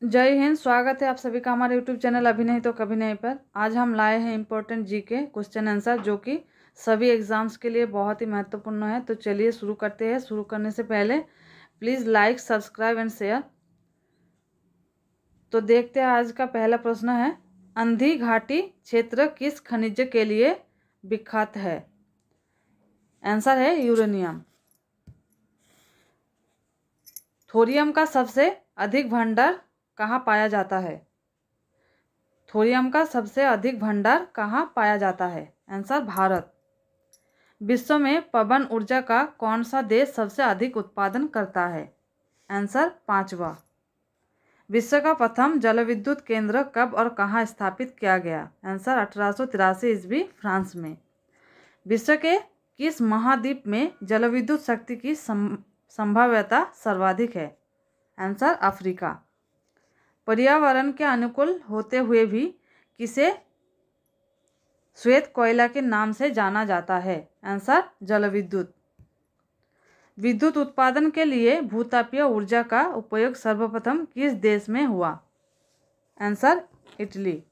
जय हिंद। स्वागत है आप सभी का हमारे यूट्यूब चैनल अभी नहीं तो कभी नहीं पर। आज हम लाए हैं इम्पोर्टेंट जीके क्वेश्चन आंसर जो कि सभी एग्जाम्स के लिए बहुत ही महत्वपूर्ण है। तो चलिए शुरू करते हैं। शुरू करने से पहले please like, subscribe and share. तो देखते हैं आज का पहला प्रश्न है, अंधी घाटी क्षेत्र किस खनिज के लिए विख्यात है? आंसर है यूरेनियम। थोरियम का सबसे अधिक भंडार कहाँ पाया जाता है? थोरियम का सबसे अधिक भंडार कहाँ पाया जाता है? आंसर भारत। विश्व में पवन ऊर्जा का कौन सा देश सबसे अधिक उत्पादन करता है? आंसर पांचवा। विश्व का प्रथम जलविद्युत केंद्र कब और कहाँ स्थापित किया गया? आंसर 1883 ईस्वी फ्रांस में। विश्व के किस महाद्वीप में जलविद्युत शक्ति की संभाव्यता सर्वाधिक है? Answer Africa. पर्यावरण के अनुकूल होते हुए भी किसे श्वेत कोयला के नाम से जाना जाता है? आंसर जलविद्युत। विद्युत उत्पादन के लिए भूतापीय ऊर्जा का उपयोग सर्वप्रथम किस देश में हुआ? Answer Italy.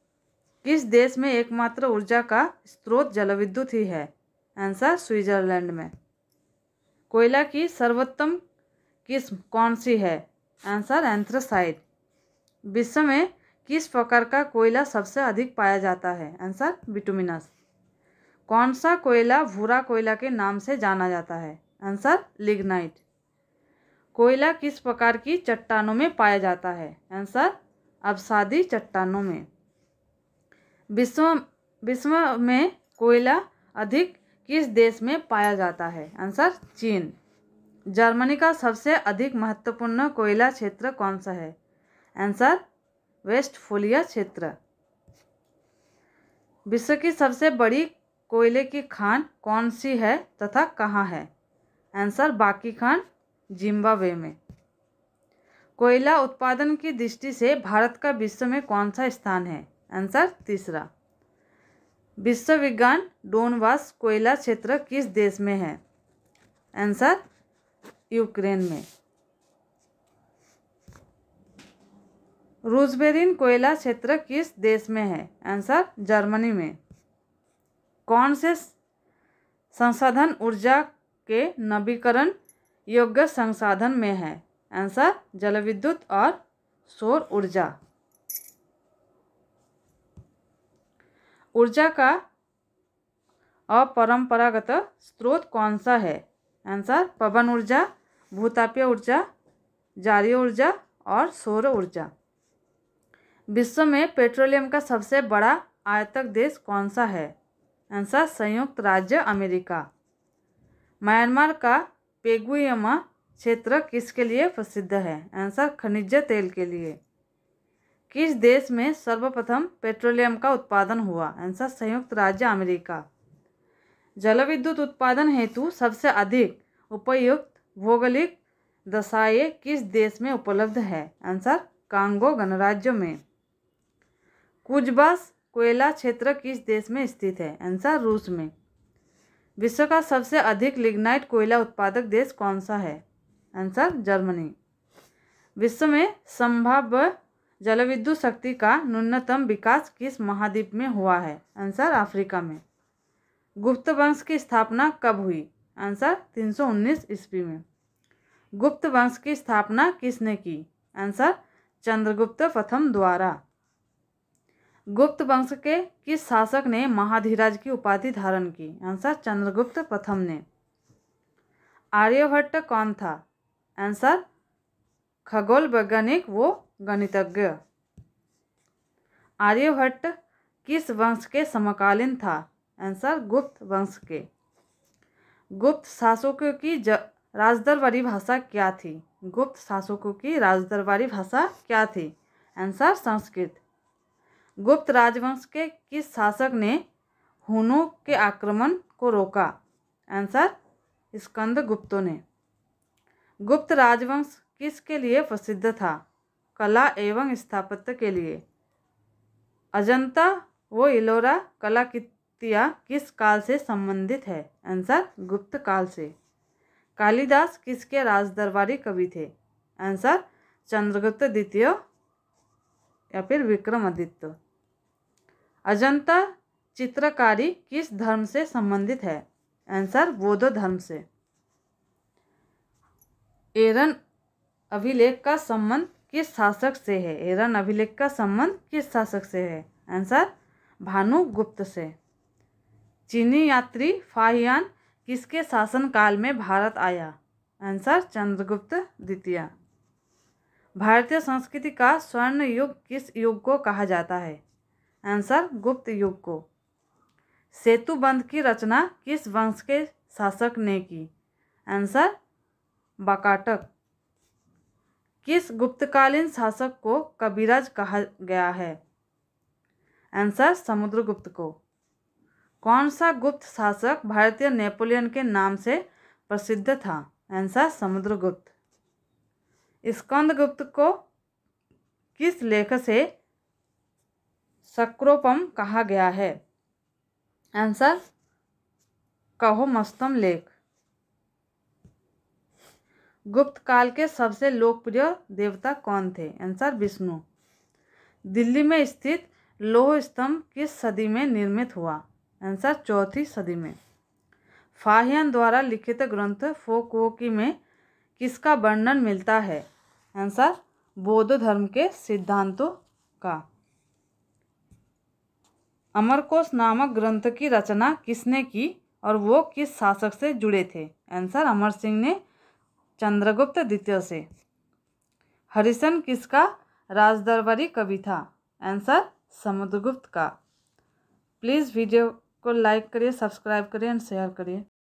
किस देश में एकमात्र ऊर्जा का स्रोत जलविद्युत ही है? आंसर स्विट्जरलैंड में। कोयला की सर्वोत्तम किस्म कौन सी है? Answer anthracite. विश्व में किस प्रकार का कोयला सबसे अधिक पाया जाता है? Answer bituminous. कौन सा कोयला भूरा कोयला के नाम से जाना जाता है? Answer lignite. कोयला किस प्रकार की चट्टानों में पाया जाता है? आंसर अवसादी चट्टानों में। विश्व में कोयला अधिक किस देश में पाया जाता है? आंसर चीन। जर्मनी का सबसे अधिक महत्वपूर्ण कोयला क्षेत्र कौन सा है? आंसर वेस्टफोलिया क्षेत्र। विश्व की सबसे बड़ी कोयले की खान कौन सी है तथा कहाँ है? आंसर बाकी खान जिम्बाब्वे में। कोयला उत्पादन की दृष्टि से भारत का विश्व में कौन सा स्थान है? आंसर तीसरा। विश्व विज्ञान डोनबास कोयला क्षेत्र किस देश में है? आंसर यूक्रेन में। रूजबेरिन कोयला क्षेत्र किस देश में है? आंसर जर्मनी में। कौन से संसाधन ऊर्जा के नवीकरण योग्य संसाधन में है? आंसर जलविद्युत और सौर ऊर्जा। ऊर्जा का अपरंपरागत स्रोत कौन सा है? आंसर पवन ऊर्जा, भूतापीय ऊर्जा, जारीय ऊर्जा और सौर ऊर्जा। विश्व में पेट्रोलियम का सबसे बड़ा आयातक देश कौन सा है? आंसर संयुक्त राज्य अमेरिका। म्यांमार का पेगुयमा क्षेत्र किसके लिए प्रसिद्ध है? आंसर खनिज तेल के लिए। किस देश में सर्वप्रथम पेट्रोलियम का उत्पादन हुआ? आंसर संयुक्त राज्य अमेरिका। जलविद्युत उत्पादन हेतु सबसे अधिक उपयुक्त भौगोलिक दशाएं किस देश में उपलब्ध है? आंसर कांगो गणराज्य में। कुजबास कोयला क्षेत्र किस देश में स्थित है? आंसर रूस में। विश्व का सबसे अधिक लिग्नाइट कोयला उत्पादक देश कौन सा है? Answer Germany. विश्व में संभाव्य जलविद्युत शक्ति का न्यूनतम विकास किस महाद्वीप में हुआ है? आंसर अफ्रीका में। गुप्त वंश की स्थापना कब हुई? आंसर 319 ईस्वी में। गुप्त वंश की स्थापना किसने की? आंसर चंद्रगुप्त प्रथम द्वारा। गुप्त वंश के किस शासक ने महाधीराज की उपाधि धारण की? आंसर चंद्रगुप्त प्रथम ने। आर्यभट्ट कौन था? आंसर खगोल वैज्ञानिक व गणितज्ञ। आर्यभट्ट किस वंश के समकालीन था? आंसर गुप्त वंश के। गुप्त शासकों की राजदरबारी भाषा क्या थी? गुप्त शासकों की राजदरबारी भाषा क्या थी? आंसर संस्कृत। गुप्त राजवंश के किस शासक ने हुनों के आक्रमण को रोका? आंसर स्कंदगुप्तों ने। गुप्त राजवंश किसके लिए प्रसिद्ध था? कला एवं स्थापत्य के लिए। अजंता व इलोरा कलाकृतियाँ किस काल से संबंधित है? आंसर गुप्त काल से। कालिदास किसके राजदरबारी कवि थे? आंसर चंद्रगुप्त द्वितीय या फिर विक्रमादित्य। अजंता चित्रकारी किस धर्म से संबंधित है? आंसर बौद्ध धर्म से। एरन अभिलेख का संबंध किस शासक से है? एरन अभिलेख का संबंध किस शासक से है? आंसर भानुगुप्त से। चीनी यात्री फाहियान किसके शासनकाल में भारत आया? आंसर चंद्रगुप्त द्वितीय। भारतीय संस्कृति का स्वर्ण युग किस युग को कहा जाता है? आंसर गुप्त युग को। सेतु बंध की रचना किस वंश के शासक ने की? आंसर वाकाटक। किस गुप्तकालीन शासक को कविराज कहा गया है? आंसर समुद्रगुप्त को। कौन सा गुप्त शासक भारतीय नेपोलियन के नाम से प्रसिद्ध था? आंसर समुद्रगुप्त। स्कंदगुप्त को किस लेख से शक्रोपम कहा गया है? आंसर कहोमस्तम लेख। गुप्त काल के सबसे लोकप्रिय देवता कौन थे? आंसर विष्णु। दिल्ली में स्थित लौह स्तंभ किस सदी में निर्मित हुआ? आंसर चौथी सदी में। फाहियान द्वारा लिखित ग्रंथ फोकवोकी में किसका वर्णन मिलता है? आंसर बौद्ध धर्म के सिद्धांतों का। अमरकोश नामक ग्रंथ की रचना किसने की और वो किस शासक से जुड़े थे? आंसर अमर सिंह ने चंद्रगुप्त द्वितीय से। हरिशन किसका राजदरबारी कवि था? आंसर समुद्रगुप्त का। प्लीज़ वीडियो को लाइक करिए, सब्सक्राइब करिए एंड शेयर करिए।